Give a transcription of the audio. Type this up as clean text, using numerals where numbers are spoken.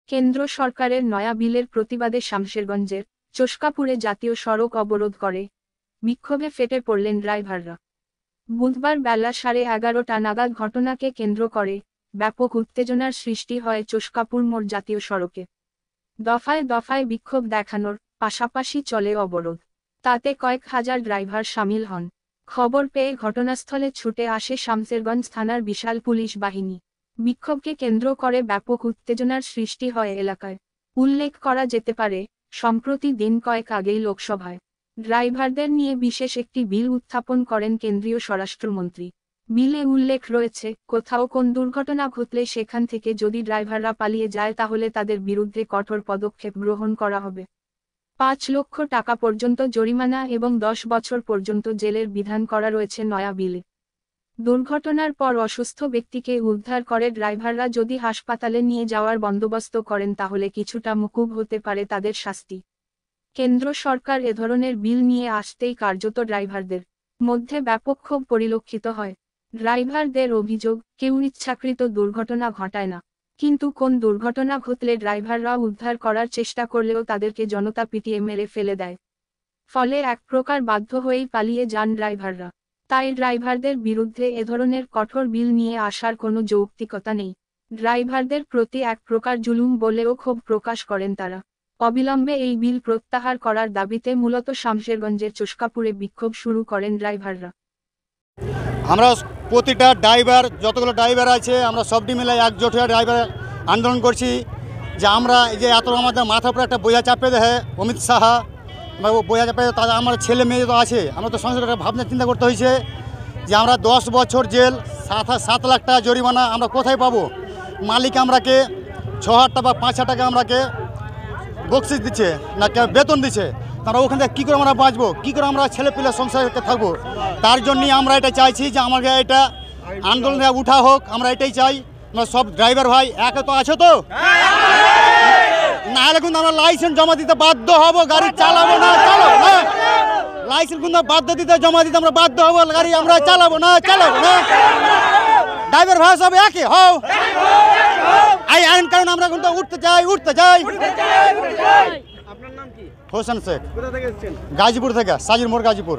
কেন্দ্র সরকারের নয়া বিলের প্রতিবাদে শামশেরগঞ্জের চোষকাপুরে জাতীয় সড়ক অবরোধ করে বিক্ষোভে ফেটে পড়লেন ড্রাইভাররা। বুধবার বেলা 11:30টা নাগাদ ঘটনাকে কেন্দ্র করে ব্যাপক উত্তেজনার সৃষ্টি হয় চোষকাপুর মোড় জাতীয় সড়কে। দফায় দফায় বিক্ষোভ দেখানোর পাশাপাশি চলে অবরোধ। তাতে কয়েক হাজার ড্রাইভার সামিল হন। খবর পেয়ে ঘটনাস্থলে ছুটে আসে শামশেরগঞ্জ থানার বিশাল পুলিশ বাহিনী। বিক্ষোভকে কেন্দ্র করে ব্যাপক উত্তেজনার সৃষ্টি হয় এলাকায়। উল্লেখ করা যেতে পারে, সম্প্রতি দিন কয়েক আগেই লোকসভায় ড্রাইভারদের নিয়ে বিশেষ একটি বিল উত্থাপন করেন কেন্দ্রীয় স্বরাষ্ট্রমন্ত্রী। বিলে উল্লেখ রয়েছে, কোথাও কোন দুর্ঘটনা ঘটলে সেখান থেকে যদি ড্রাইভাররা পালিয়ে যায় তাহলে তাদের বিরুদ্ধে কঠোর পদক্ষেপ গ্রহণ করা হবে। 5 লক্ষ টাকা পর্যন্ত জরিমানা এবং 10 বছর পর্যন্ত জেলের বিধান করা রয়েছে নয়া বিলে। দুর্ঘটনার পর অসুস্থ ব্যক্তিকে উদ্ধার করে ড্রাইভাররা যদি হাসপাতালে নিয়ে যাওয়ার বন্দোবস্ত করেন তাহলে কিছুটা মকুব হতে পারে তাদের শাস্তি। কেন্দ্র সরকার এ ধরনের বিল নিয়ে আসতেই কার্যত ড্রাইভারদের মধ্যে ব্যাপক ক্ষোভ পরিলক্ষিত হয়। ড্রাইভারদের অভিযোগ, কেউ ইচ্ছাকৃত দুর্ঘটনা ঘটায় না, কিন্তু কোন দুর্ঘটনা ঘটলে ড্রাইভাররা উদ্ধার করার চেষ্টা করলেও তাদেরকে জনতা পিটিয়ে মেরে ফেলে দেয়। ফলে এক প্রকার বাধ্য হয়েই পালিয়ে যান ড্রাইভাররা। তাই ড্রাইভারদের বিরুদ্ধে এ ধরনের কঠোর বিল নিয়ে আসার কোনো যৌক্তিকতা নেই। ড্রাইভারদের প্রতি এক প্রকার জুলুম বলেও ক্ষোভ প্রকাশ করেন তারা। অবিলম্বে এই বিল প্রত্যাহার করার দাবিতে মূলত শামশেরগঞ্জের চোষকাপুরে বিক্ষোভ শুরু করেন ড্রাইভাররা। আমরা প্রতিটা ড্রাইভার, যতগুলো ড্রাইভার আছে, আমরা সবটি মিলে একজোট হয়ে ড্রাইভার আন্দোলন করছি যে আমরা এই যে এত আমাদের মাথার উপরে একটা বোঝা চাপে দেয় অমিত শাহ, বোঝা চাপে তাদের আমার ছেলে মেয়ে তো আছে, আমরা তো সঙ্গে একটা ভাবনা চিন্তা করতে হয়েছে যে আমরা 10 বছর জেল, 7 লাখ টাকা জরিমানা আমরা কোথায় পাবো? মালিক আমরাকে 6,000 টাকা বা 5,000 টাকা আমরাকে বকশিস দিচ্ছে না, বেতন দিচ্ছে। আমরা ওখান থেকে কী করে আমরা বাঁচবো, কী করে আমরা ছেলে পেলে সংসারে থাকবো? তার জন্যই আমরা এটা চাইছি যে আমাকে এটা আন্দোলনে উঠা হোক। আমরা এটাই চাই। আমরা সব ড্রাইভার ভাই একে তো আছো তো, না হলে কিন্তু আমরা লাইসেন্স জমা দিতে বাধ্য হব, গাড়ি চালাবো না। লাইসেন্স কিন্তু বাধ্য দিতে জমা দিতে আমরা বাধ্য হবো, গাড়ি আমরা চালাবো না। ড্রাইভার ভাই সব একে হও, এই আইন কারণ আমরা কিন্তু উঠতে চাই। আপনার নাম কি? হোসেন শেখ, কোথা থেকে এসেছেন? গাজীপুর থেকে, সাজির মোড়, গাজীপুর।